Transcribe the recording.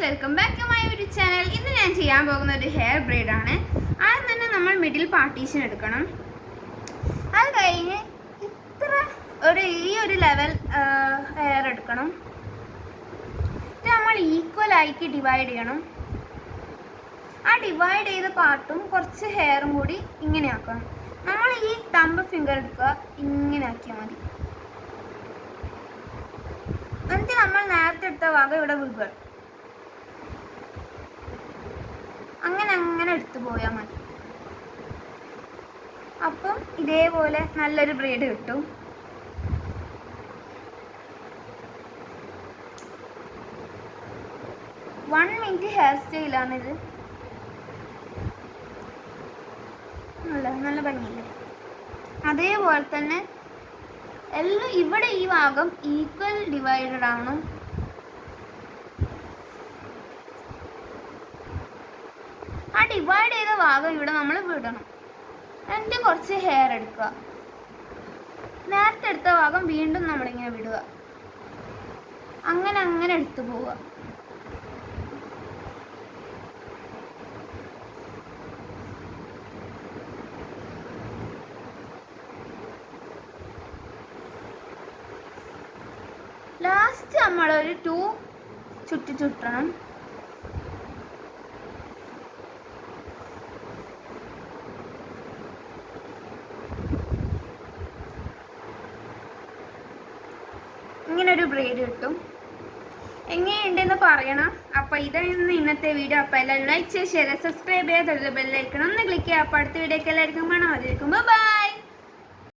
Welcome back to my YouTube channel. ഇന്ന് ഞാൻ ചെയ്യാൻ പോകുന്ന ഒരു ഹെയർ ബ്രെയ്ഡ് ആണ്. ആദ്യം തന്നെ നമ്മൾ മിഡിൽ പാർട്ടീഷൻ എടുക്കണം. അത് കഴിഞ്ഞ് ഈ ഒരു ലെവൽ ഹെയർ എടുക്കണം. ഇത് നമ്മൾ ഈക്വൽ ആയിട്ട് ഡിവൈഡ് ചെയ്യണം. ആ ഡിവൈഡ് ചെയ്ത പാർട്ടും കുറച്ച് ഹെയറും കൂടി ഇങ്ങനെ ആക്കണം. നമ്മൾ ഈ തമ്പ് ഫിംഗർ എടുക്കുക, ഇങ്ങനെ ആക്കിയാൽ മതി. എന്നിട്ട് നമ്മൾ നേരത്തെ എടുത്ത ഭാഗം ഇവിടെ വിടുക. അങ്ങനെ എടുത്തു പോയാൽ മതി. അപ്പം ഇതേപോലെ നല്ലൊരു ബ്രെയ്ഡ് കിട്ടും. വൺ മിനിറ്റ് ഹെയർ സ്റ്റൈലാണിത്. നല്ല ഭംഗിയില്ലേ? അതേപോലെ തന്നെ എല്ലാം ഇവിടെ ഈ ഭാഗം ഈക്വൽ ഡിവൈഡഡ് ആണ്. ആ ഡിവൈഡ് ചെയ്ത ഭാഗം ഇവിടെ നമ്മൾ വിടണം. എന്നിട്ട് കുറച്ച് ഹെയർ എടുക്കുക. നേരത്തെ എടുത്ത ഭാഗം വീണ്ടും നമ്മളിങ്ങനെ വിടുക. അങ്ങനെ എടുത്തു പോവുക. ലാസ്റ്റ് നമ്മളൊരു 2 ചുറ്റണം. ഇങ്ങനൊരു ബ്രെയ്ഡ് കിട്ടും. എങ്ങനെയുണ്ടെന്ന് പറയണം. അപ്പോൾ ഇതായിരുന്നു ഇന്നത്തെ വീഡിയോ. അപ്പോൾ എല്ലാവരും ലൈക്ക് ചെയ്യുക, ഷെയർ, സബ്സ്ക്രൈബ് ചെയ്യുക, ബെല്ലൈക്കൺ ഒന്ന് ക്ലിക്ക് ചെയ്യുക. അപ്പോൾ അടുത്ത വീഡിയോക്ക് എല്ലാവർക്കും കാണാം. അതിരിക്കുമ്പോൾ ബൈ.